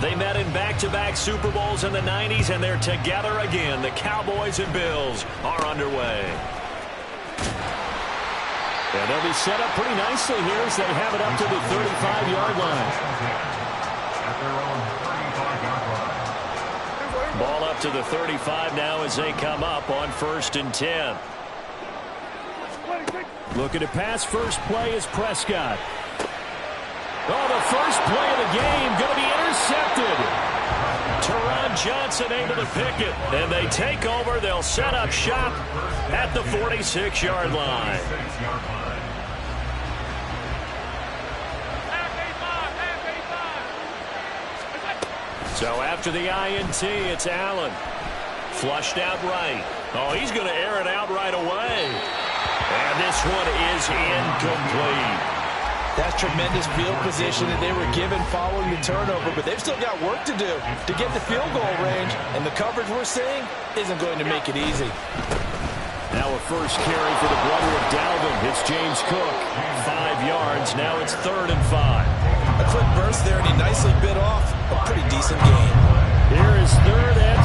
They met in back-to-back Super Bowls in the 90s, and they're together again. The Cowboys and Bills are underway. And they'll be set up pretty nicely here as they have it up to the 35-yard line. Ball up to the 35 now as they come up on 1st and 10. Looking to pass. First play is Prescott. Oh, the first play of the game going to be intercepted. Teron Johnson able to pick it. And they take over. They'll set up shop at the 46-yard line. So after the INT, it's Allen. Flushed out right. Oh, he's going to air it out right away. And this one is incomplete. That's tremendous field position that they were given following the turnover, but they've still got work to do to get the field goal range, and the coverage we're seeing isn't going to make it easy. Now a first carry for the brother of Dalvin. It's James Cook. 5 yards. Now it's 3rd and 5. A quick burst there, and he nicely bit off a pretty decent gain. Here is 3rd and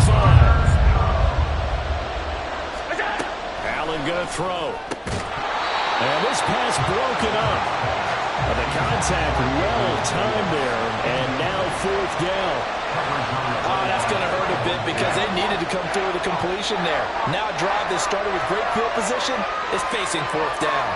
5. Allen going to throw. And this pass broken up. The contact well-timed there, and now 4th down. Oh, that's going to hurt a bit because they needed to come through with a completion there. Now a drive that started with great field position is facing 4th down.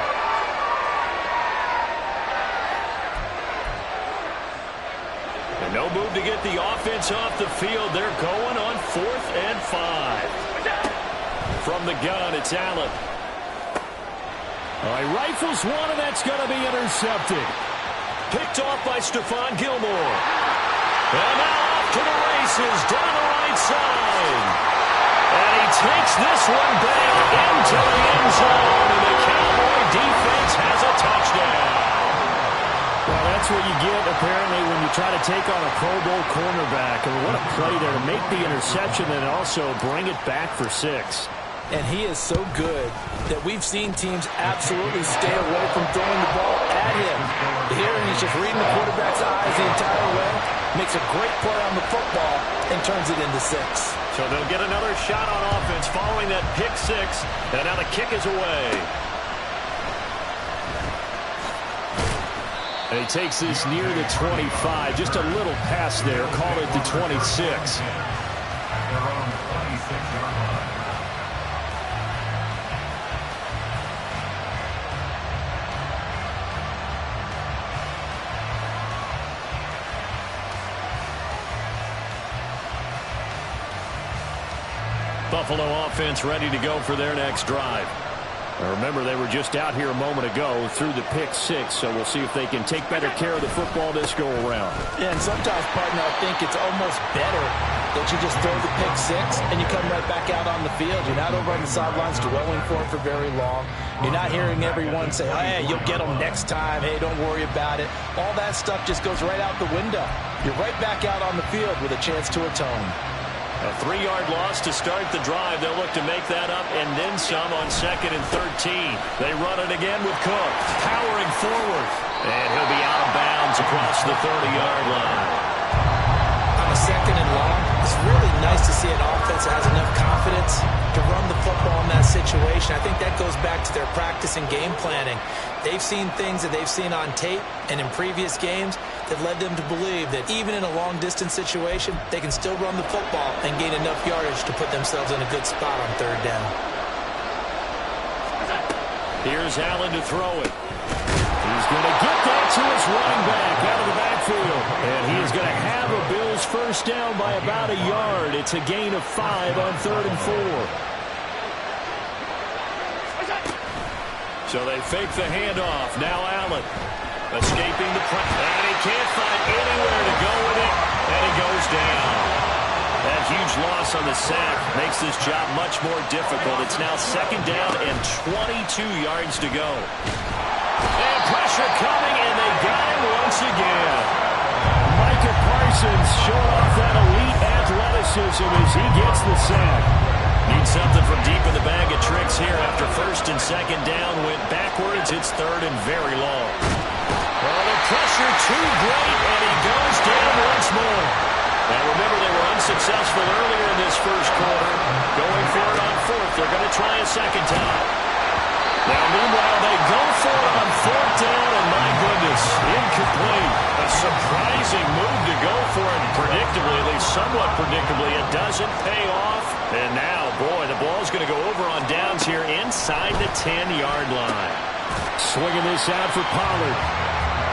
And no move to get the offense off the field. They're going on 4th and 5. From the gun, it's Allen. All right, rifles one, and that's going to be intercepted. Picked off by Stephon Gilmore. And now off to the races down the right side. And he takes this one back into the end zone. And the Cowboy defense has a touchdown. Well, that's what you get, apparently, when you try to take on a Pro Bowl cornerback. I mean, what a play there to make the interception and also bring it back for 6. And he is so good that we've seen teams absolutely stay away from throwing the ball at him. Here, he's just reading the quarterback's eyes the entire way, makes a great play on the football, and turns it into 6. So they'll get another shot on offense following that pick 6, and now the kick is away. And he takes this near the 25, just a little pass there, call it the 26. Buffalo offense ready to go for their next drive. Now remember, they were just out here a moment ago through the pick 6, so we'll see if they can take better care of the football this go around. Yeah, and sometimes, partner, I think it's almost better that you just throw the pick 6 and you come right back out on the field. You're not over on the sidelines dwelling for it for very long. You're not hearing everyone say, oh, hey, you'll get them next time. Hey, don't worry about it. All that stuff just goes right out the window. You're right back out on the field with a chance to atone. A 3-yard loss to start the drive. They'll look to make that up and then some on 2nd and 13. They run it again with Cook, powering forward. And he'll be out of bounds across the 30-yard line. On a 2nd and long, it's really nice to see an offense that has enough confidence to run the football in that situation. I think that goes back to their practice and game planning. They've seen things that they've seen on tape and in previous games that led them to believe that even in a long-distance situation, they can still run the football and gain enough yardage to put themselves in a good spot on 3rd down. Here's Allen to throw it. He's going to get that to his running back out of the backfield. And he is going to have a Bills first down by about a yard. It's a gain of 5 on 3rd and 4. So they fake the handoff. Now Allen escaping the pressure. And he can't find anywhere to go with it. And he goes down. That huge loss on the sack makes this job much more difficult. It's now 2nd down and 22 yards to go. And pressure coming, and they got him once again. Micah Parsons showing off that elite athleticism as he gets the sack. Need something from deep in the bag of tricks here after 1st and 2nd down. Went backwards. It's 3rd and very long. Oh, the pressure too great, and he goes down once more. And remember, they were unsuccessful earlier in this first quarter. Going for it on fourth. They're going to try a second time. Now, meanwhile, they go for it on fourth down, and my goodness, incomplete. A surprising move to go for it, predictably, at least somewhat predictably. It doesn't pay off. And now, boy, the ball's going to go over on downs here inside the 10-yard line. Swinging this out for Pollard.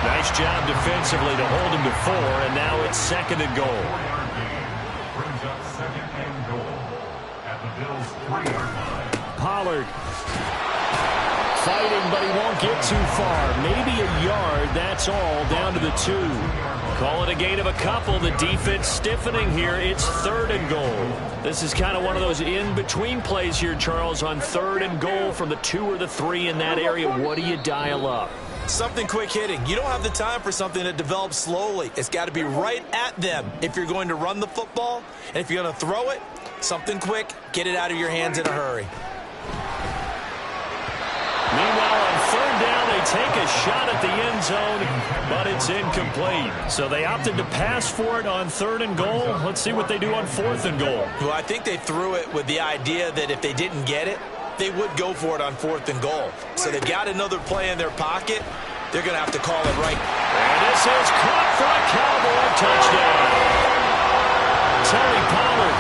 Nice job defensively to hold him to 4, and now it's second and goal. Brings up second and goal at the Bills' 3-yard line. Pollard fighting, but he won't get too far. Maybe a yard, that's all, down to the 2. Call it a gain of a couple. The defense stiffening here. It's third and goal. This is kind of one of those in-between plays here, Charles, on third and goal from the 2 or the 3 in that area. What do you dial up? Something quick hitting. You don't have the time for something that develops slowly. It's got to be right at them if you're going to run the football. And if you're going to throw it, something quick, get it out of your hands in a hurry. Meanwhile, on third down, they take a shot at the end zone, but it's incomplete. So they opted to pass for it on third and goal. Let's see what they do on fourth and goal. Well, I think they threw it with the idea that if they didn't get it, they would go for it on fourth and goal. So they've got another play in their pocket. They're going to have to call it right. And this is caught for a Cowboy touchdown. Terry Pollard,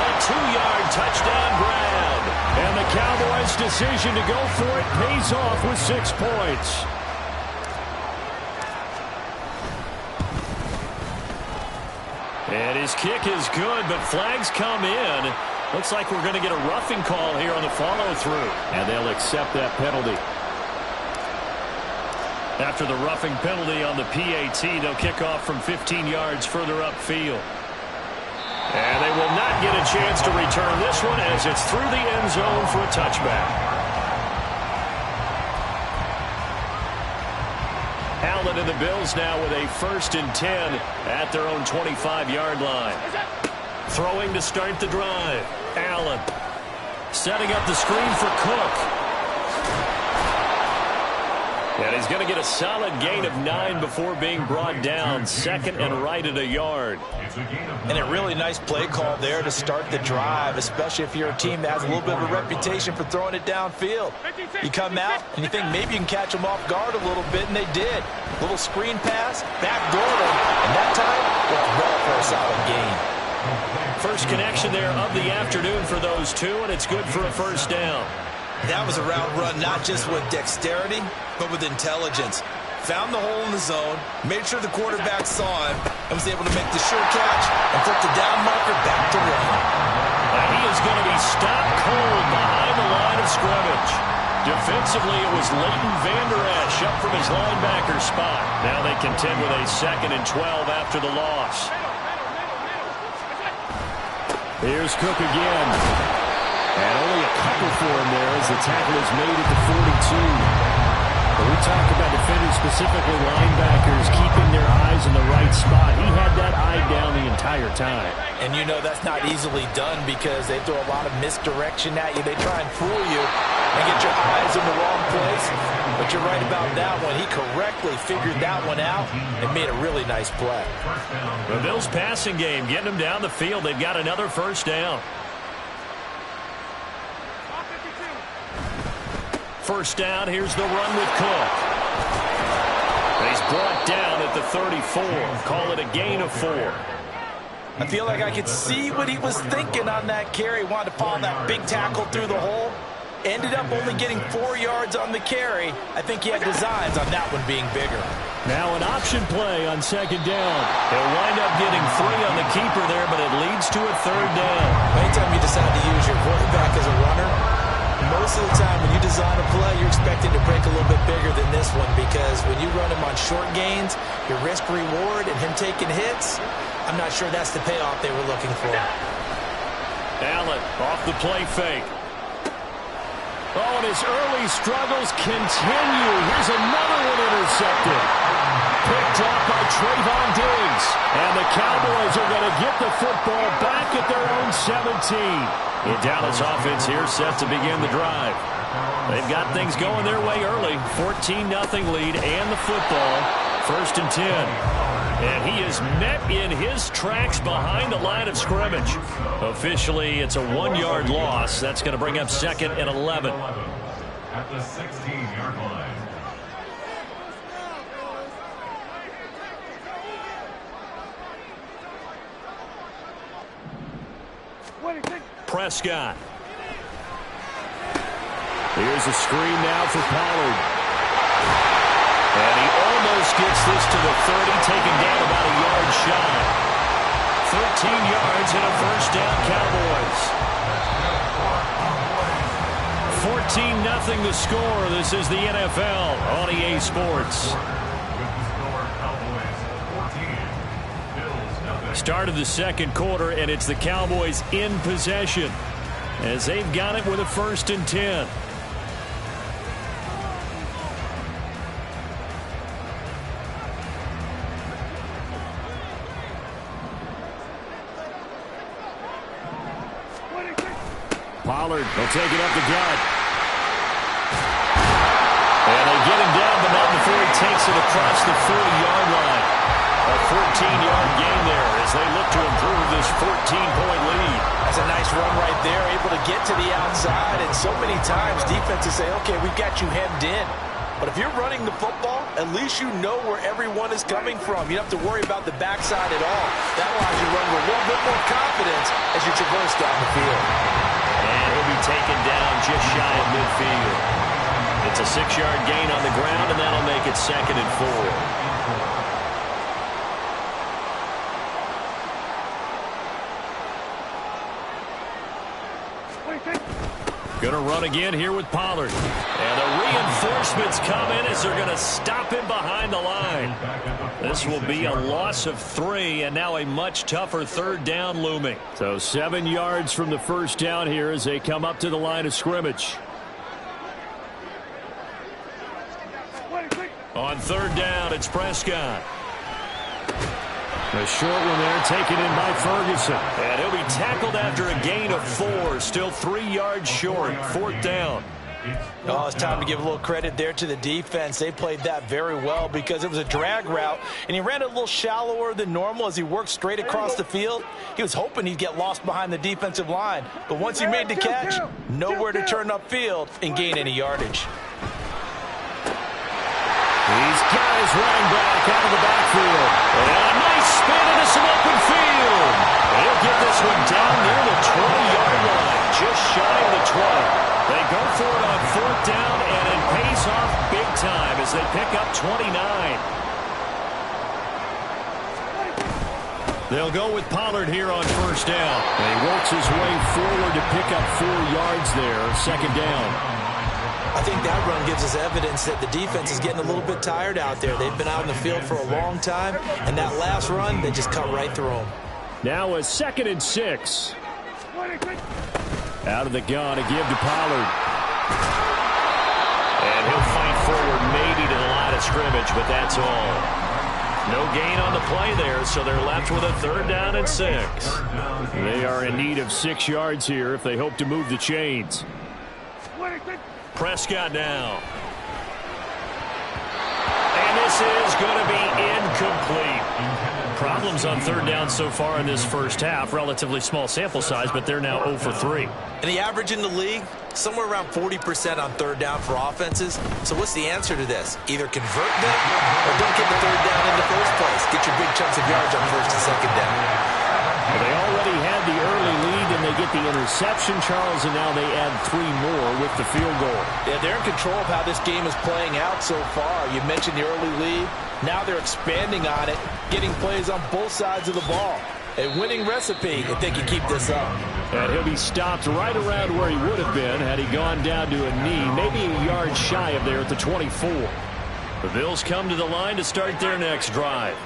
a 2-yard touchdown grab. And the Cowboys' decision to go for it pays off with 6 points. And his kick is good, but flags come in. Looks like we're going to get a roughing call here on the follow-through. And they'll accept that penalty. After the roughing penalty on the PAT, they'll kick off from 15 yards further upfield. And they will not get a chance to return this one as it's through the end zone for a touchback. Allen and the Bills now with a 1st and 10 at their own 25-yard line. Throwing to start the drive. Allen setting up the screen for Cook. And he's going to get a solid gain of 9 before being brought down. Second and right at a yard. And a really nice play call there to start the drive, especially if you're a team that has a little bit of a reputation for throwing it downfield. You come out and you think maybe you can catch them off guard a little bit, and they did. Little screen pass, backdoor them, and that time, it's well for a solid gain. First connection there of the afternoon for those two, and it's good for a first down. That was a route run not just with dexterity, but with intelligence. Found the hole in the zone, made sure the quarterback saw him, and was able to make the sure catch and flip the down marker back to run. And he is going to be stopped cold behind the line of scrimmage. Defensively, it was Leighton Vander Esch up from his linebacker spot. Now they contend with a 2nd and 12 after the loss. Here's Cook again. And only a couple for him there as the tackle is made at the 42. But we talk about defenders, specifically linebackers, keeping their eyes in the right spot. He had that eye down the entire time. And you know that's not easily done because they throw a lot of misdirection at you. They try and fool you and get your eyes in the wrong place. But you're right about that one. He correctly figured that one out and made a really nice play. The Bills' passing game, getting them down the field. They've got another first down. First down, here's the run with Cook. And he's brought down at the 34. Call it a gain of 4. I feel like I could see what he was thinking on that carry. Wanted to follow that big tackle through the hole. Ended up only getting 4 yards on the carry. I think he had designs on that one being bigger. Now an option play on 2nd down. He'll wind up getting 3 on the keeper there, but it leads to a 3rd down. Anytime you decide to use your quarterback as a runner, most of the time when you design a play, you're expected to break a little bit bigger than this one because when you run him on short gains, your risk-reward and him taking hits, I'm not sure that's the payoff they were looking for. Allen off the play fake. Oh, and his early struggles continue. Here's another one intercepted. Picked off by Trayvon Diggs. And the Cowboys are going to get the football back at their own 17. The Dallas offense here set to begin the drive. They've got things going their way early. 14-0 lead and the football. 1st and 10. And he is met in his tracks behind the line of scrimmage. Officially, it's a 1-yard loss. That's going to bring up 2nd and 11. At the 16-yard line. Prescott. Here's a screen now for Pollard. And he almost gets this to the 30, taken down about a yard shy. 13 yards and a first down, Cowboys. 14-0 the score. This is the NFL on EA Sports. Start of the second quarter, and it's the Cowboys in possession as they've got it with a 1st and 10. Pollard will take it up the gut. And they get him down, but not before he takes it across the 40-yard line. A 14-yard gain there as they look to improve this 14-point lead. That's a nice run right there, able to get to the outside. And so many times defenses say, okay, we've got you hemmed in. But if you're running the football, at least you know where everyone is coming from. You don't have to worry about the backside at all. That allows you to run with a little bit more confidence as you traverse down the field. And he'll be taken down just shy of midfield. It's a 6-yard gain on the ground, and that'll make it 2nd and 4. Going to run again here with Pollard. And the reinforcements come in as they're going to stop him behind the line. This will be a loss of 3, and now a much tougher 3rd down looming. So 7 yards from the first down here as they come up to the line of scrimmage. On 3rd down, it's Prescott. A short one there taken in by Ferguson. And he'll be tackled after a gain of 4. Still 3 yards short. 4th down. Oh, it's time to give a little credit there to the defense. They played that very well because it was a drag route, and he ran it a little shallower than normal as he worked straight across the field. He was hoping he'd get lost behind the defensive line, but once he made the catch, nowhere to turn upfield and gain any yardage. He's got his running back out of the backfield. And a nice spin into some open field. He'll get this one down near the 20-yard line, just shy of the 20. They go for it on 4th down, and it pays off big time as they pick up 29. They'll go with Pollard here on 1st down. And he works his way forward to pick up 4 yards there, 2nd down. I think that run gives us evidence that the defense is getting a little bit tired out there. They've been out in the field for a long time, and that last run, they just cut right through them. Now a 2nd and 6. Out of the gun, a give to Pollard. And he'll fight forward maybe to the line of scrimmage, but that's all. No gain on the play there, so they're left with a 3rd down and 6. They are in need of 6 yards here if they hope to move the chains. Prescott now. And this is going to be incomplete. Problems on 3rd down so far in this first half. Relatively small sample size, but they're now 0 for 3. And the average in the league, somewhere around 40% on 3rd down for offenses. So what's the answer to this? Either convert them or don't get the 3rd down in the first place. Get your big chunks of yards on 1st and 2nd down. Well, they already had the early lead, and they get the interception, Charles, and now they add 3 more with the field goal. Yeah, they're in control of how this game is playing out so far. You mentioned the early lead. Now they're expanding on it, getting plays on both sides of the ball. A winning recipe if they can keep this up. And he'll be stopped right around where he would have been had he gone down to a knee, maybe a yard shy of there at the 24. The Bills come to the line to start their next drive.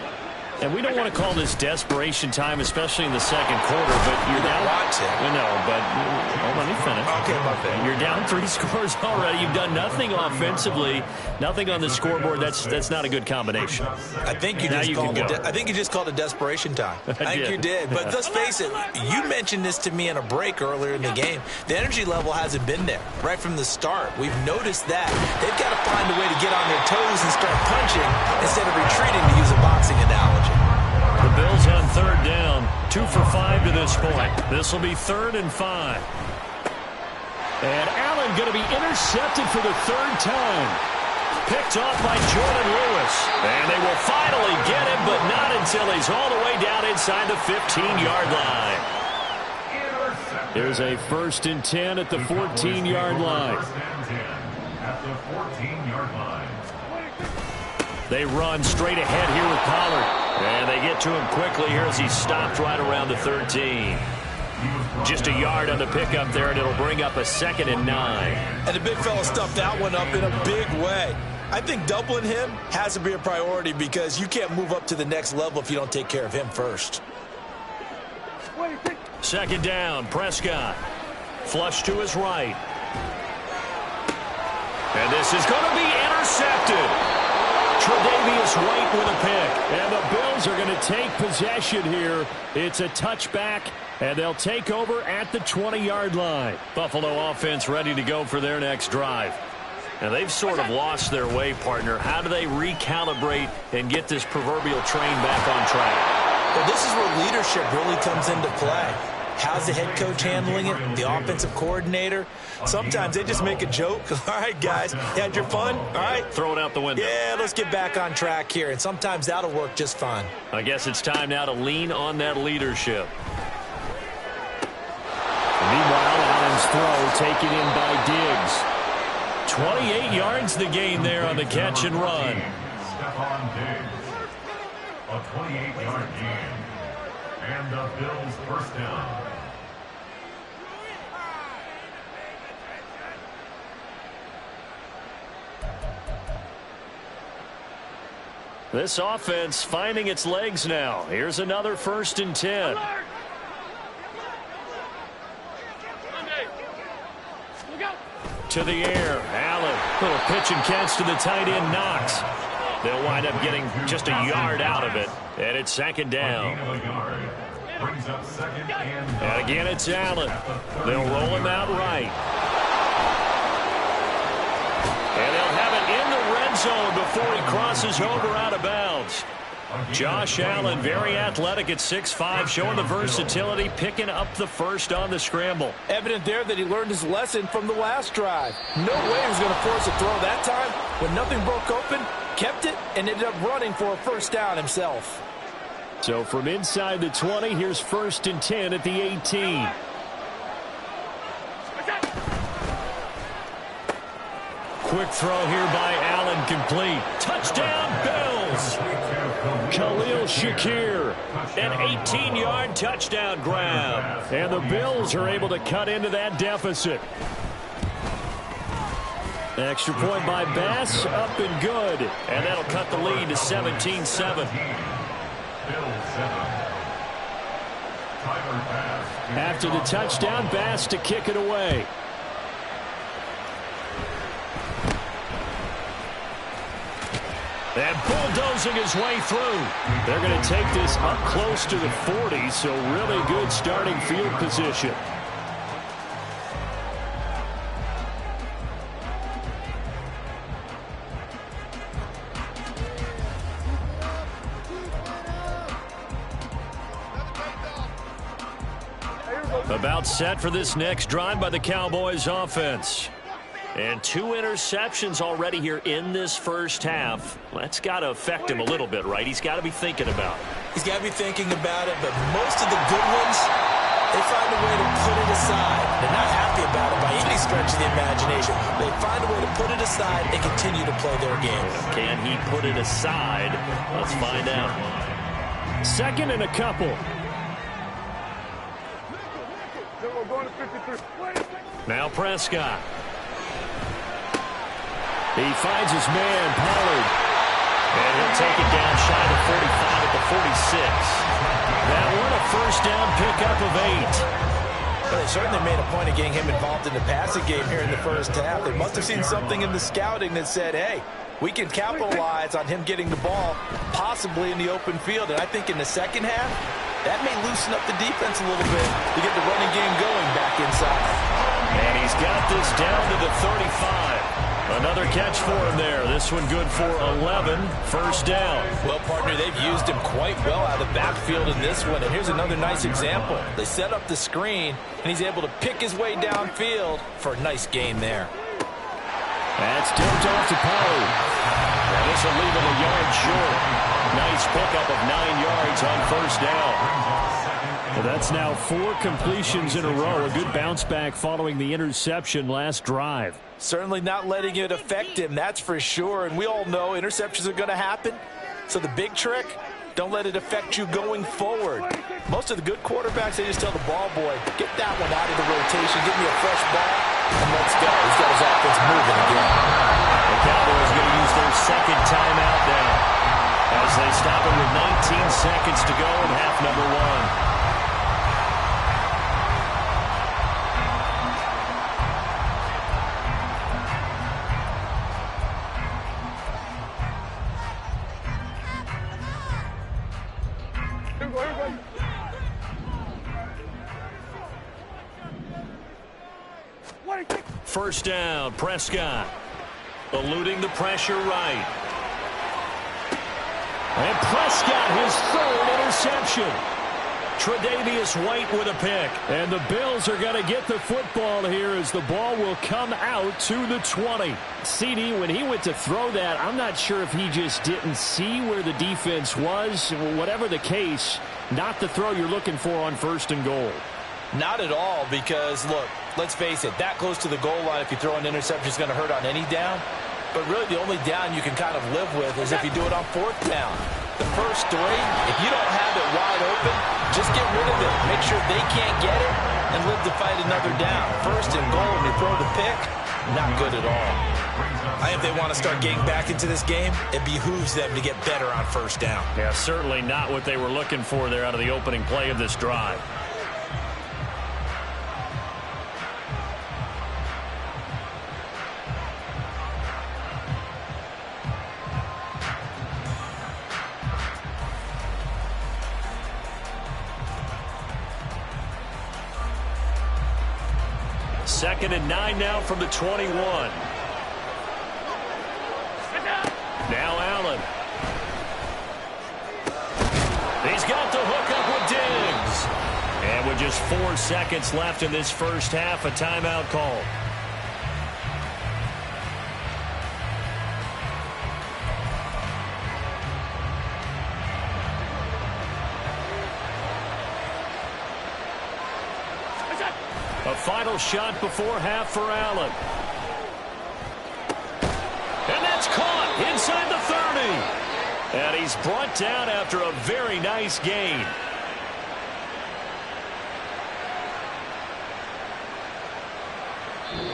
And we don't want to call this desperation time, especially in the second quarter, but you're down. No, but hold on, let me finish. Okay, my bad. You're down 3 scores already. You've done nothing offensively, nothing on the scoreboard. That's not a good combination. I think you just called it desperation time. I think you did. But let's face it, you mentioned this to me in a break earlier in the game. The energy level hasn't been there right from the start. We've noticed that. They've got to find a way to get on their toes and start punching instead of retreating, to use a boxing analogy. third down. 2 for 5 to this point. This will be 3rd and 5. And Allen going to be intercepted for the 3rd time. Picked off by Jordan Lewis. And they will finally get him, but not until he's all the way down inside the 15-yard line. There's a 1st and 10 at the 14-yard line. At the 14-yard line. They run straight ahead here with Pollard. And they get to him quickly here as he's stopped right around the 13. Just a yard on the pickup there, and it'll bring up a 2nd and 9. And the big fella stuffed that one up in a big way. I think doubling him has to be a priority because you can't move up to the next level if you don't take care of him first. 2nd down, Prescott. Flush to his right. And this is going to be intercepted. Tre'Davious White with a pick. And the Bills are going to take possession here. It's a touchback, and they'll take over at the 20-yard line. Buffalo offense ready to go for their next drive. And they've sort of lost their way, partner. How do they recalibrate and get this proverbial train back on track? Well, this is where leadership really comes into play. How's the head coach handling it? The offensive coordinator? Sometimes they just make a joke. All right, guys, you had your fun? All right. Throw it out the window. Yeah, let's get back on track here. And sometimes that'll work just fine. I guess it's time now to lean on that leadership. Meanwhile, Allen's throw taken in by Diggs. 28 yards the gain there on the catch and run. Stephon Diggs. A 28-yard gain. And the Bills first down. This offense finding its legs now. Here's another 1st and 10. To the air, Allen. Little pitch and catch to the tight end, Knox. They'll wind up getting just a yard out of it. And it's 2nd down. Brings up 2nd and And again, it's Allen. They'll roll him out right. And they'll have it in the red zone before he crosses over out of bounds. Josh Allen, very athletic at 6'5", showing the versatility, picking up the first on the scramble. Evident there that he learned his lesson from the last drive. No way he was going to force a throw that time. When nothing broke open, kept it, and ended up running for a 1st down himself. So from inside the 20, here's 1st and 10 at the 18. Quick throw here by Allen, complete. Touchdown, Bills! Khalil Shakir. An 18-yard touchdown grab. And the Bills are able to cut into that deficit. Extra point by Bass, up and good. And that'll cut the lead to 17-7. After the touchdown, Bass to kick it away. And bulldozing his way through. They're going to take this up close to the 40, so really good starting field position. About set for this next drive by the Cowboys offense. And 2 interceptions already here in this first half. That's got to affect him a little bit, right? He's got to be thinking about it. He's got to be thinking about it, but most of the good ones, they find a way to put it aside. They're not happy about it by any stretch of the imagination. They find a way to put it aside and continue to play their game. Can he put it aside? Let's find out. 2nd and a couple. Now Prescott. He finds his man, Pollard. And he'll take it down shy of the 45 at the 46. That one a 1st down pickup of 8. Well, they certainly made a point of getting him involved in the passing game here in the first half. They must have seen something in the scouting that said, hey, we can capitalize on him getting the ball, possibly in the open field. And I think in the second half, that may loosen up the defense a little bit to get the running game going back inside. And he's got this down to the 35. Another catch for him there. This one good for 11. First down. Well, partner, they've used him quite well out of the backfield in this one. And here's another nice example. They set up the screen, and he's able to pick his way downfield for a nice gain there. That's dumped off to Poe. And this will leave him a yard short. Nice pickup of 9 yards on first down. Well, that's now 4 completions in a row. A good bounce back following the interception last drive. Certainly not letting it affect him, that's for sure. And we all know interceptions are going to happen. So the big trick, don't let it affect you going forward. Most of the good quarterbacks, they just tell the ball boy, get that one out of the rotation, give me a fresh ball, and let's go. He's got his offense moving again. The Cowboys going to use their second timeout now as they stop it with 19 seconds to go in half number 1. First down, Prescott. Eluding the pressure right. And Prescott, his 3rd interception. Tre'Davious White with a pick. And the Bills are going to get the football here as the ball will come out to the 20. CD, when he went to throw that, I'm not sure if he just didn't see where the defense was. Whatever the case, not the throw you're looking for on 1st and goal. Not at all, because, look, let's face it, that close to the goal line, if you throw an interception, is going to hurt on any down. But really, the only down you can kind of live with is if you do it on 4th down. The first 3, if you don't have it wide open, just get rid of it. Make sure they can't get it and live to fight another down. 1st and goal, and you throw the pick, not good at all. I think if they want to start getting back into this game, it behooves them to get better on 1st down. Yeah, certainly not what they were looking for there out of the opening play of this drive. Second and 9 now from the 21. Now Allen. He's got the hook up with Diggs. And with just 4 seconds left in this first half, a timeout call. A final shot before half for Allen. And that's caught inside the 30. And he's brought down after a very nice gain.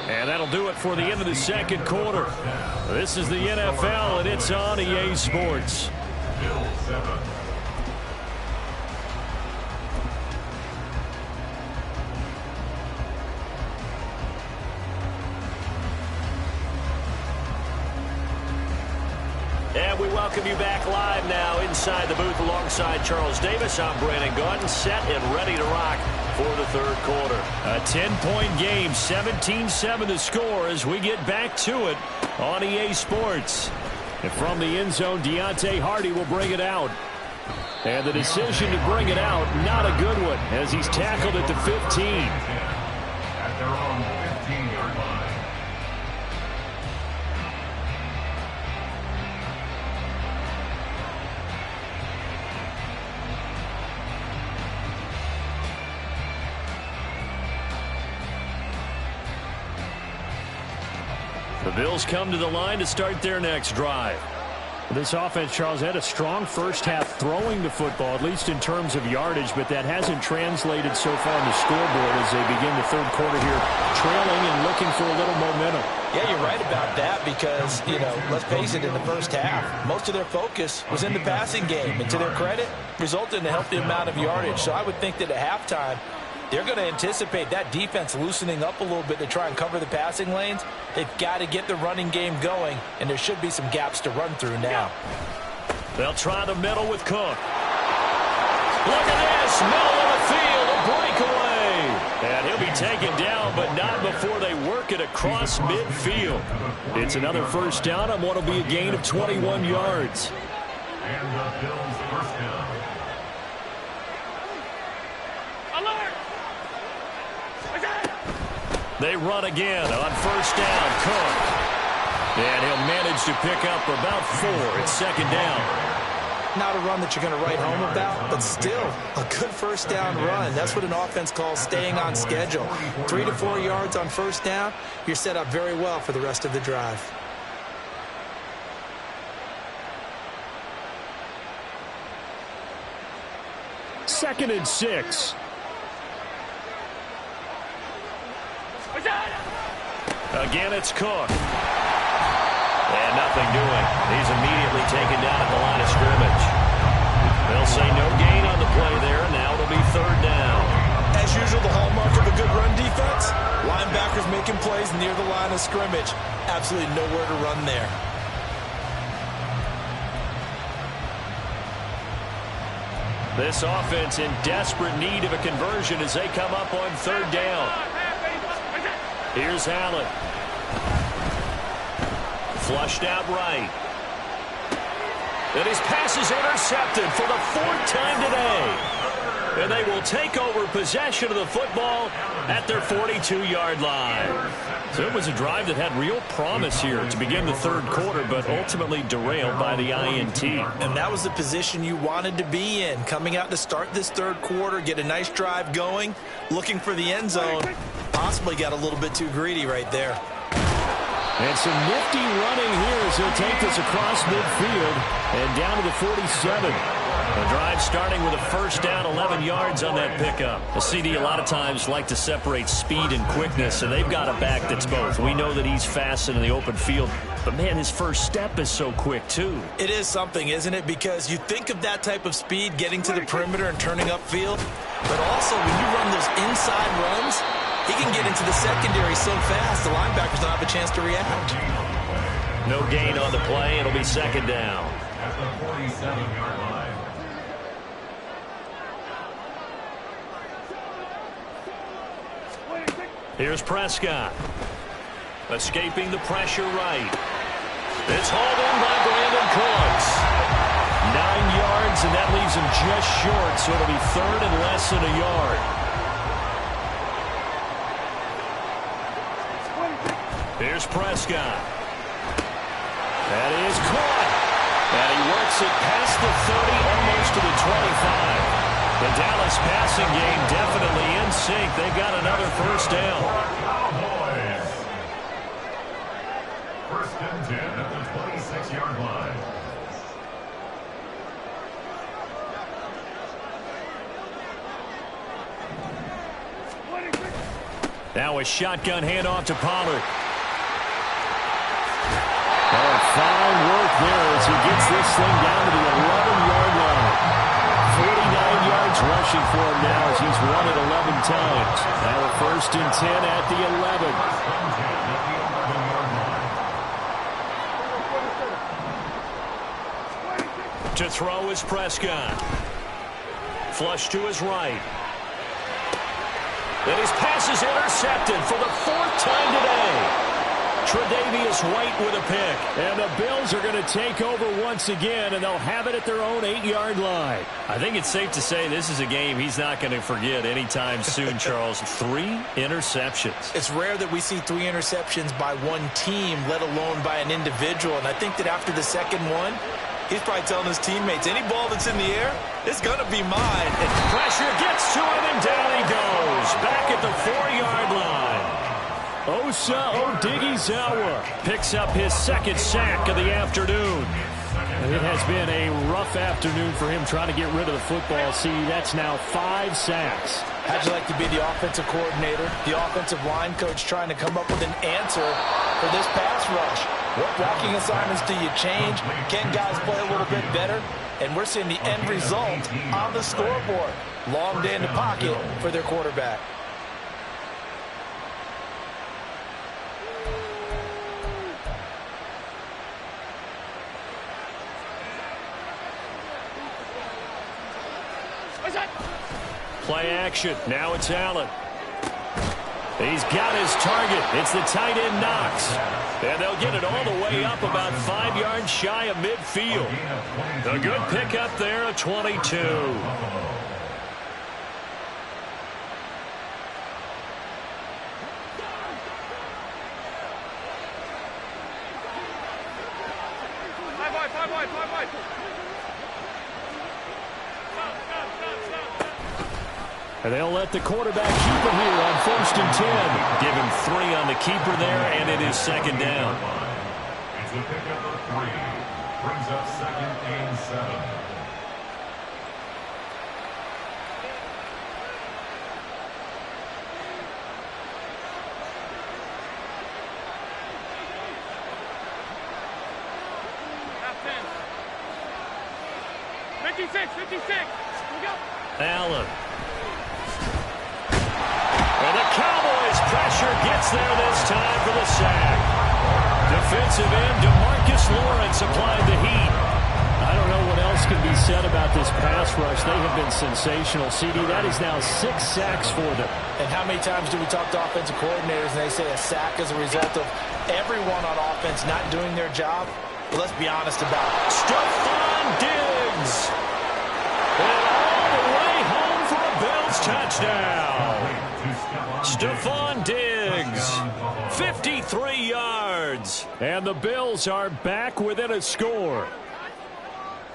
And that'll do it for the end of the second quarter. This is the NFL, and it's on EA Sports. Bill 7. And we welcome you back live now inside the booth alongside Charles Davis. I'm Brandon Gaudin, set and ready to rock for the third quarter. A 10-point game, 17-7 the score as we get back to it on EA Sports. And from the end zone, Deontay Hardy will bring it out. And the decision to bring it out, not a good one, as he's tackled at the 15. At their own 15-yard line. The Bills come to the line to start their next drive. This offense, Charles, had a strong first half throwing the football, at least in terms of yardage, but that hasn't translated so far on the scoreboard as they begin the third quarter here, trailing and looking for a little momentum. Yeah, you're right about that because, you know, let's face it, in the first half, most of their focus was in the passing game. And to their credit, resulted in a healthy amount of yardage. So I would think that at halftime, they're going to anticipate that defense loosening up a little bit to try and cover the passing lanes. They've got to get the running game going, and there should be some gaps to run through now. They'll try the middle with Cook. Look at this, middle of the field, a breakaway. And he'll be taken down, but not before they work it across midfield. It's another first down on what will be a gain of 21 yards. And the Bills first down. They run again on first down. Cook. And he'll manage to pick up about 4. It's second down. Not a run that you're going to write home about, but still a good first down run. That's what an offense calls staying on schedule. 3 to 4 yards on first down, you're set up very well for the rest of the drive. Second and 6. Again, it's Cook. And nothing doing. He's immediately taken down at the line of scrimmage. They'll say no gain on the play there. Now it'll be third down. As usual, the hallmark of a good run defense, linebackers making plays near the line of scrimmage. Absolutely nowhere to run there. This offense in desperate need of a conversion as they come up on third down. Here's Allen. Flushed out right. And his pass is intercepted for the 4th time today. And they will take over possession of the football at their 42-yard line. So it was a drive that had real promise here to begin the third quarter, but ultimately derailed by the INT. And that was the position you wanted to be in. Coming out to start this third quarter, get a nice drive going, looking for the end zone. Possibly got a little bit too greedy right there. And some nifty running here as he'll take this across midfield and down to the 47. The drive starting with a first down, 11 yards on that pickup. The CD a lot of times like to separate speed and quickness, and they've got a back that's both. We know that he's fast in the open field, but man, his first step is so quick too. It is something, isn't it? Because you think of that type of speed getting to the perimeter and turning upfield, but also when you run those inside runs, he can get into the secondary so fast the linebackers don't have a chance to react. No gain on the play. It'll be second down. At the 47-yard line. Here's Prescott. Escaping the pressure right. It's hauled in by Brandon Cooks. 9 yards, and that leaves him just short, so it'll be third and less than a yard. Here's Prescott. That is caught. And he works it past the 30, almost to the 25. The Dallas passing game definitely in sync. They got another first down. Cowboys. First and 10 at the 26-yard line. Now a shotgun handoff to Pollard. Oh, fine work there as he gets this thing down to the 11-yard line. 49 yards rushing for him now as he's run it 11 times. Now a first and 10 at the 11. To throw is Prescott. Flush to his right. And his pass is intercepted for the 4th time today. Tre'Davious White with a pick. And the Bills are going to take over once again, and they'll have it at their own 8-yard line. I think it's safe to say this is a game he's not going to forget anytime soon, Charles. 3 interceptions. It's rare that we see 3 interceptions by one team, let alone by an individual. And I think that after the second one, he's probably telling his teammates, any ball that's in the air, it's going to be mine. And pressure gets to him, and down he goes. Back at the 4-yard line. Osa Odighizuwa picks up his second sack of the afternoon. And it has been a rough afternoon for him trying to get rid of the football. See, that's now 5 sacks. How'd you like to be the offensive coordinator, the offensive line coach trying to come up with an answer for this pass rush? What blocking assignments do you change? Can guys play a little bit better? And we're seeing the end result on the scoreboard. Long day in the pocket for their quarterback. Play action. Now it's Allen. He's got his target. It's the tight end Knox. And they'll get it all the way up about 5 yards shy of midfield. A good pickup there of 22. And they'll let the quarterback keep it here on 1st and 10. Give him 3 on the keeper there, and it is 2nd down. It's a pickup of 3. Brings up 2nd and 7. Allen. And the Cowboys pressure gets there this time for the sack. Defensive end DeMarcus Lawrence applied the heat. I don't know what else can be said about this pass rush. They have been sensational. CD, that is now 6 sacks for them. And how many times do we talk to offensive coordinators and they say a sack is a result of everyone on offense not doing their job? Well, let's be honest about it. Stephon Diggs. And all the way home for a Bills touchdown. Stephon Diggs, 53 yards. And the Bills are back within a score.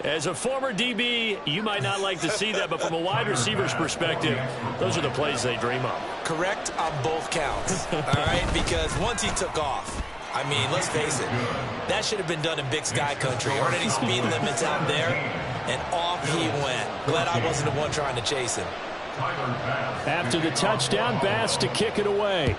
As a former DB, you might not like to see that, but from a wide receiver's perspective, those are the plays they dream of. Correct on both counts, all right? Because once he took off, I mean, let's face it, that should have been done in Big Sky Country. Aren't any speed limits out there? And off he went. Glad I wasn't the one trying to chase him. After the touchdown, Bass to kick it away.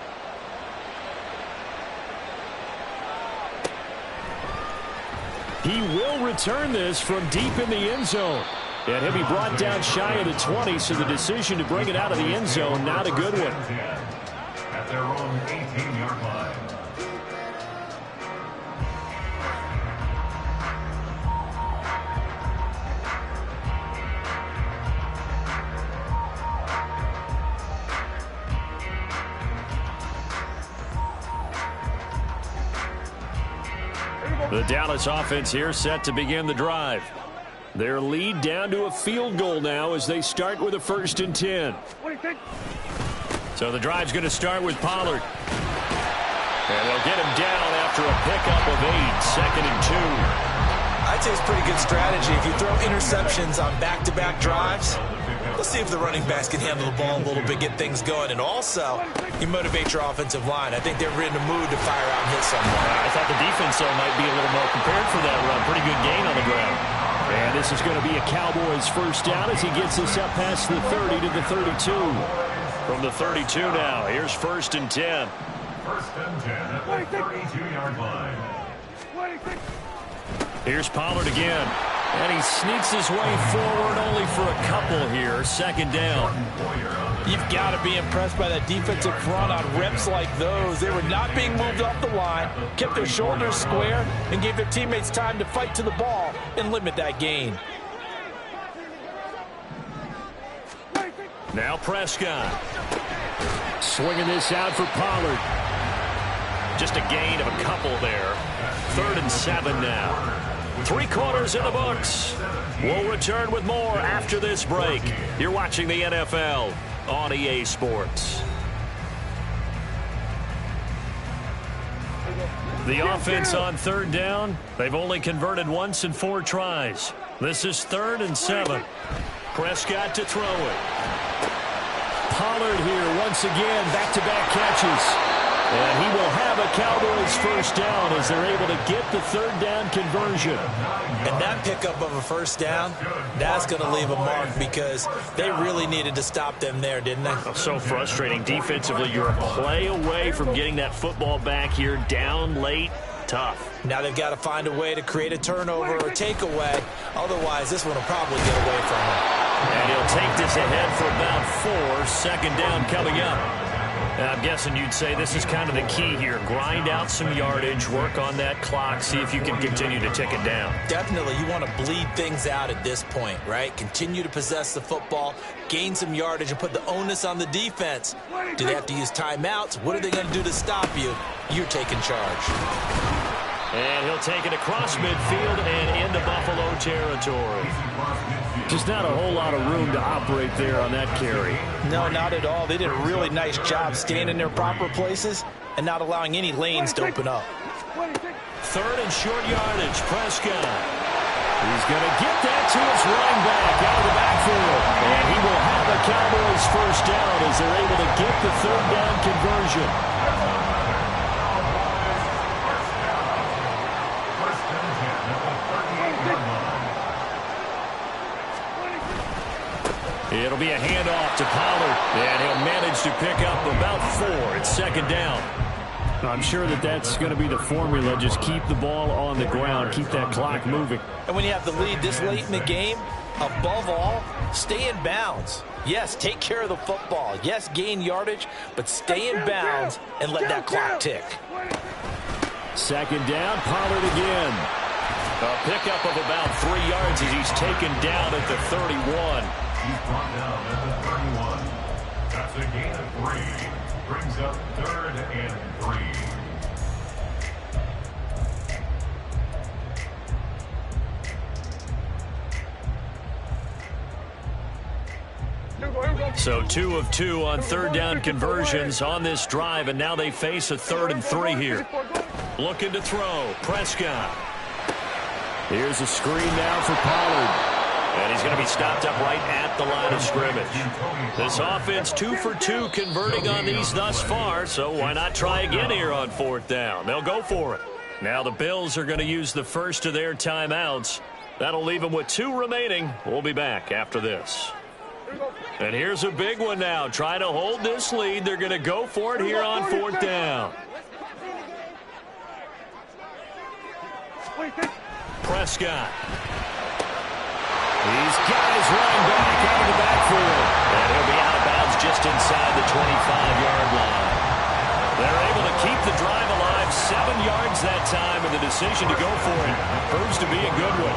He will return this from deep in the end zone. And he'll be brought down shy of the 20, so the decision to bring it out of the end zone, not a good one. At their own 18-yard line. The Dallas offense here set to begin the drive. Their lead down to a field goal now as they start with a 1st and 10. So the drive's going to start with Pollard. And they'll get him down after a pickup of 8, 2nd and 2. I'd say it's pretty good strategy. If you throw interceptions on back-to-back drives, let's see if the running backs can handle the ball a little bit, get things going. And also, you motivate your offensive line. I think they're in the mood to fire out and hit someone. I thought the defense, though, might be a little more prepared for that run. Pretty good gain on the ground. And this is going to be a Cowboys 1st down as he gets us up past the 30 to the 32. From the 32 now, here's 1st and 10. 1st and 10 at the 32-yard line. Here's Pollard again. And he sneaks his way forward only for a couple here. 2nd down. You've got to be impressed by that defensive front on reps like those. They were not being moved off the line, kept their shoulders square, and gave their teammates time to fight to the ball and limit that gain. Now Prescott. Swinging this out for Pollard. Just a gain of a couple there. 3rd and 7 now. 3 quarters in the books. We'll return with more after this break. You're watching the NFL on EA Sports. The offense on 3rd down. They've only converted once in 4 tries. This is 3rd and 7. Prescott to throw it. Pollard here once again, back-to-back catches. And he will have a Cowboys 1st down as they're able to get the 3rd down conversion. And that pickup of a 1st down, that's going to leave a mark because they really needed to stop them there, didn't they? So frustrating defensively. You're a play away from getting that football back here down late. Tough. Now they've got to find a way to create a turnover or takeaway. Otherwise, this one will probably get away from them. And he'll take this ahead for about 4. 2nd down coming up. I'm guessing you'd say this is kind of the key here. Grind out some yardage, work on that clock, see if you can continue to tick it down. Definitely, you want to bleed things out at this point, right? Continue to possess the football, gain some yardage, and put the onus on the defense. Do they have to use timeouts? What are they going to do to stop you? You're taking charge. And he'll take it across midfield and into Buffalo territory. Just not a whole lot of room to operate there on that carry. No, not at all. They did a really nice job staying in their proper places and not allowing any lanes to open up. Third and short yardage, Prescott. He's going to get that to his running back out of the backfield. And he will have a Cowboys first down as they're able to get the third down conversion. It'll be a handoff to Pollard, and he'll manage to pick up about 4. It's second down. I'm sure that's going to be the formula. Just keep the ball on the ground, keep that clock moving. And when you have the lead this late in the game, above all, stay in bounds. Yes, take care of the football. Yes, gain yardage, but stay in bounds and let that clock tick. Second down, Pollard again. A pickup of about 3 yards as he's taken down at the 31. He's brought down at the 31. That's a gain of 3. Brings up 3rd and 3. So 2 of 2 on third down conversions on this drive, and now they face a 3rd and 3 here. Looking to throw, Prescott. Here's a screen now for Pollard. And he's going to be stopped up right at the line of scrimmage. This offense 2 for 2 converting on these thus far, so why not try again here on 4th down? They'll go for it. Now the Bills are going to use the first of their timeouts. That'll leave them with 2 remaining. We'll be back after this. And here's a big one now. Trying to hold this lead. They're going to go for it here on 4th down. Prescott. He's got his running back out of the backfield. And he'll be out of bounds just inside the 25-yard line. They're able to keep the drive alive 7 yards that time, and the decision to go for it proves to be a good one.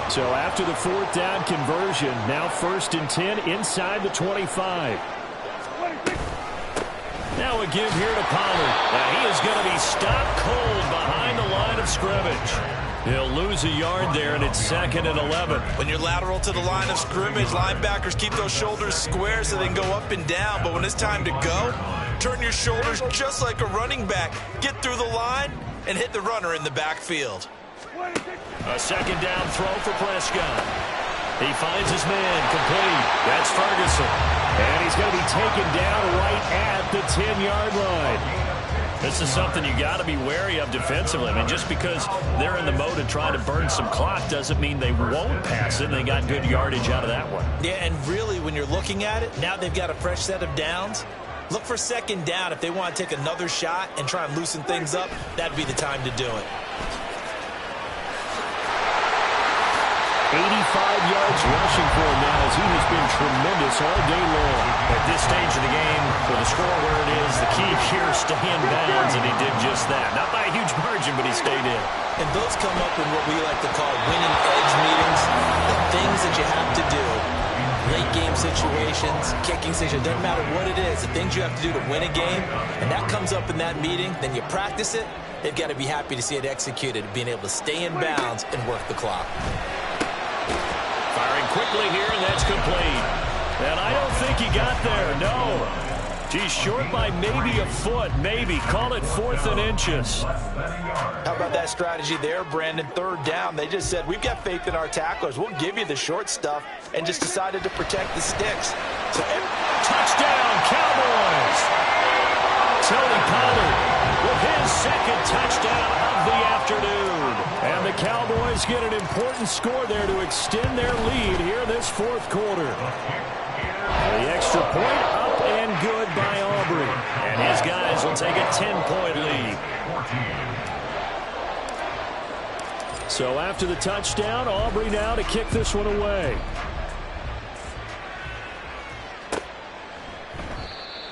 So after the 4th down conversion, now 1st and 10 inside the 25. Now a give here to Pollard. And he is going to be stopped cold behind the line of scrimmage. He'll lose a yard there, and it's 2nd and 11. When you're lateral to the line of scrimmage, linebackers keep those shoulders square so they can go up and down. But when it's time to go, turn your shoulders just like a running back. Get through the line and hit the runner in the backfield. A 2nd down throw for Prescott. He finds his man complete. That's Ferguson. And he's going to be taken down right at the 10-yard line. This is something you got to be wary of defensively. I mean, just because they're in the mode of trying to burn some clock doesn't mean they won't pass it, and they got good yardage out of that one. Yeah, and really, when you're looking at it, now they've got a fresh set of downs. Look for 2nd down. If they want to take another shot and try and loosen things up, that'd be the time to do it. 85 yards rushing for him now as he has been tremendous all day long. At this stage of the game, with the score where it is, the key here is stay in bounds, and he did just that. Not by a huge margin, but he stayed in. And those come up in what we like to call winning edge meetings. The things that you have to do, late game situations, kicking situations, doesn't matter what it is, the things you have to do to win a game, and that comes up in that meeting, then you practice it, they've got to be happy to see it executed, being able to stay in bounds and work the clock. Firing quickly here, and that's complete. And I don't think he got there, no. He's short by maybe a foot, maybe. Call it 4th and inches. How about that strategy there, Brandon? 3rd down. They just said, we've got faith in our tacklers. We'll give you the short stuff, and just decided to protect the sticks. So, touchdown, Cowboys! Tony Pollard with his 2nd touchdown of the afternoon. And the Cowboys get an important score there to extend their lead here this 4th quarter. The extra point up and good by Aubrey. And his guys will take a 10-point lead. So after the touchdown, Aubrey now to kick this one away.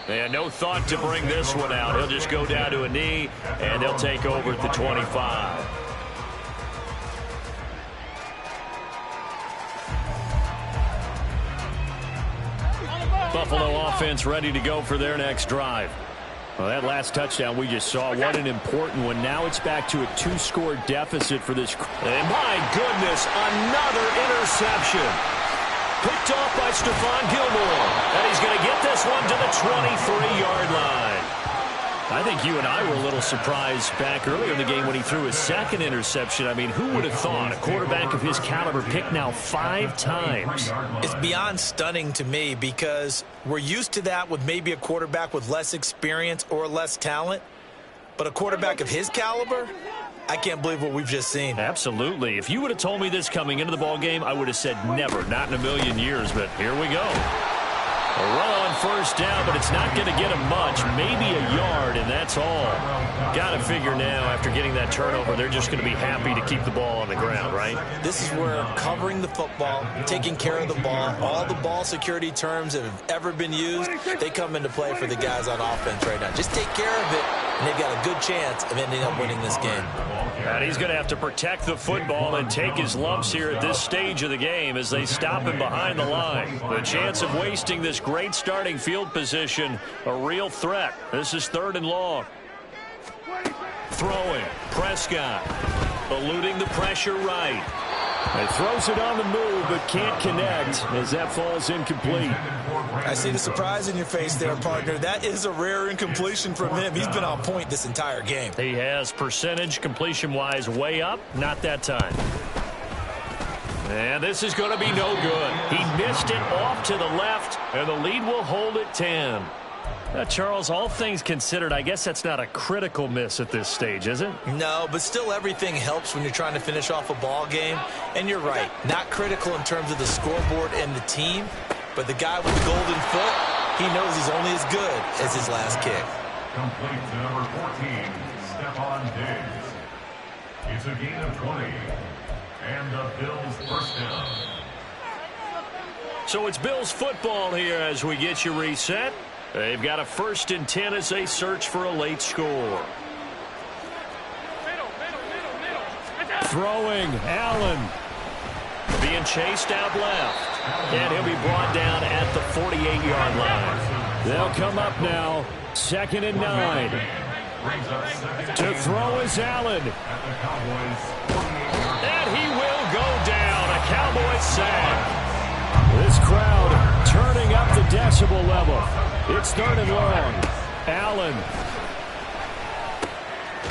And no thought to bring this one out. He'll just go down to a knee, and they'll take over at the 25. Buffalo offense ready to go for their next drive. Well, that last touchdown we just saw, what an important one. Now it's back to a 2-score deficit for this. And my goodness, another interception. Picked off by Stephon Gilmore. And he's going to get this one to the 23-yard line. I think you and I were a little surprised back earlier in the game when he threw his second interception. I mean, who would have thought a quarterback of his caliber picked now 5 times? It's beyond stunning to me because we're used to that with maybe a quarterback with less experience or less talent. But a quarterback of his caliber, I can't believe what we've just seen. Absolutely. If you would have told me this coming into the ball game, I would have said never, not in a million years. But here we go. A run on first down, but it's not going to get him much, maybe a yard, and that's all. Got to figure now, after getting that turnover, they're just going to be happy to keep the ball on the ground, right? This is where covering the football, taking care of the ball, all the ball security terms that have ever been used, they come into play for the guys on offense right now. Just take care of it, and they've got a good chance of ending up winning this game. And he's going to have to protect the football and take his lumps here at this stage of the game as they stop him behind the line. The chance of wasting this great starting field position, a real threat. This is 3rd and long. Throwing. Prescott. Eluding the pressure right. He throws it on the move but can't connect as that falls incomplete. I see the surprise in your face there, partner. That is a rare incompletion from him. He's been on point this entire game. He has percentage completion-wise way up. Not that time. And this is going to be no good. He missed it off to the left, and the lead will hold at 10. Charles, all things considered, I guess that's not a critical miss at this stage, is it? No, but still everything helps when you're trying to finish off a ball game. And you're right, not critical in terms of the scoreboard and the team, but the guy with the golden foot, he knows he's only as good as his last kick. Complete to number 14, Stephon Diggs. It's a gain of 20. And the Bills first down. So it's Bills football here as we get you reset. They've got a 1st and 10 as they search for a late score. Throwing, Allen. Being chased out left. And he'll be brought down at the 48-yard line. They'll come up now. 2nd and 9. To throw is Allen. And he will go down. A Cowboys sack. This crowd turning up the decibel level. It's 3rd and long. Allen.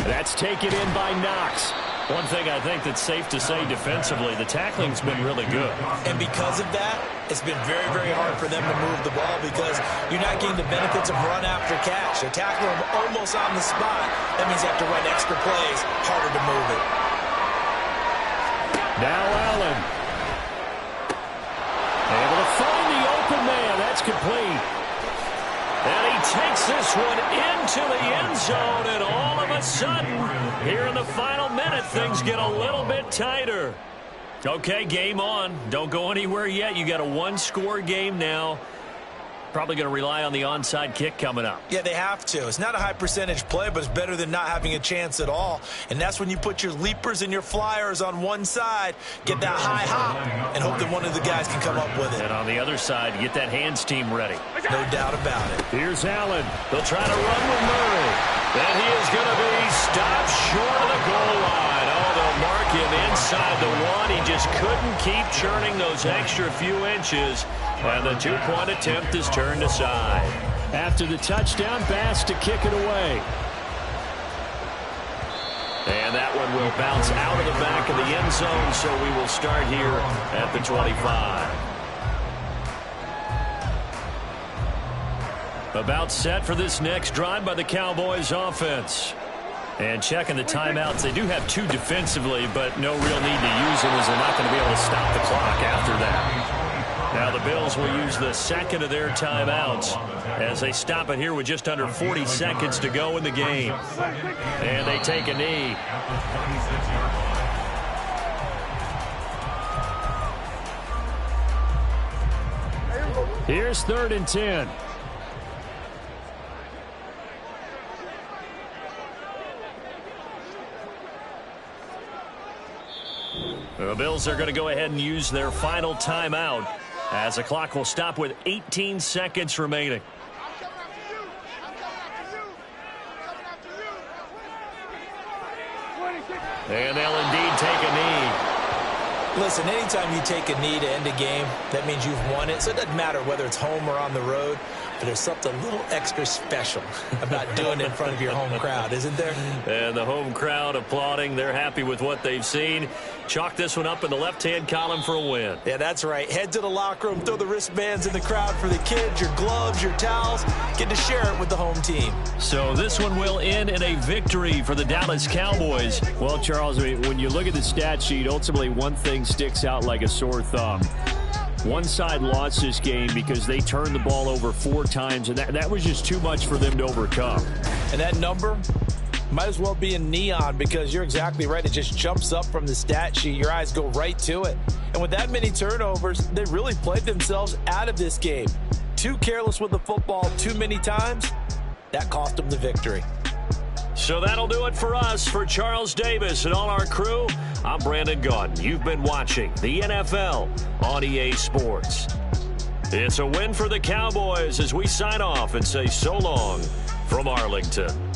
That's taken in by Knox. One thing I think that's safe to say defensively, the tackling's been really good. And because of that, it's been very, very hard for them to move the ball because you're not getting the benefits of run after catch. They're tackling them almost on the spot. That means you have to run extra plays, harder to move it. Now Allen. Able to find the open man. That's complete. And he takes this one into the end zone, and all of a sudden, here in the final minute, things get a little bit tighter. Okay, game on. Don't go anywhere yet. You got a 1-score game now. Probably going to rely on the onside kick coming up. Yeah, they have to. It's not a high percentage play, but it's better than not having a chance at all. And that's when you put your leapers and your flyers on one side, get that high hop, and hope that one of the guys can come up with it. And on the other side, get that hands team ready. No doubt about it. Here's Allen. They'll try to run with Murray. And he is going to be stopped short of the goal line. Oh, they'll mark him inside the 1. He just couldn't keep churning those extra few inches. And the 2-point attempt is turned aside. After the touchdown, Bass to kick it away. And that one will bounce out of the back of the end zone, so we will start here at the 25. About set for this next drive by the Cowboys offense. And checking the timeouts, they do have 2 defensively, but no real need to use them as they're not going to be able to stop the clock after that. Now the Bills will use the 2nd of their timeouts as they stop it here with just under 40 seconds to go in the game. And they take a knee. Here's 3rd and 10. The Bills are going to go ahead and use their final timeout as the clock will stop with 18 seconds remaining. And they'll indeed take a knee. Listen, anytime you take a knee to end a game, that means you've won it. So it doesn't matter whether it's home or on the road, but there's something a little extra special about doing it in front of your home crowd, isn't there? And the home crowd applauding. They're happy with what they've seen. Chalk this one up in the left-hand column for a win. Yeah, that's right. Head to the locker room, throw the wristbands in the crowd for the kids, your gloves, your towels. Get to share it with the home team. So this one will end in a victory for the Dallas Cowboys. Well, Charles, when you look at the stat sheet, ultimately one thing sticks out like a sore thumb. One side lost this game because they turned the ball over 4 times, and that was just too much for them to overcome. And that number might as well be in neon because you're exactly right. It just jumps up from the stat sheet. Your eyes go right to it. And with that many turnovers, they really played themselves out of this game. Too careless with the football too many times. That cost them the victory. So that'll do it for us. For Charles Davis and all our crew, I'm Brandon Gaudin. You've been watching the NFL on EA Sports. It's a win for the Cowboys as we sign off and say so long from Arlington.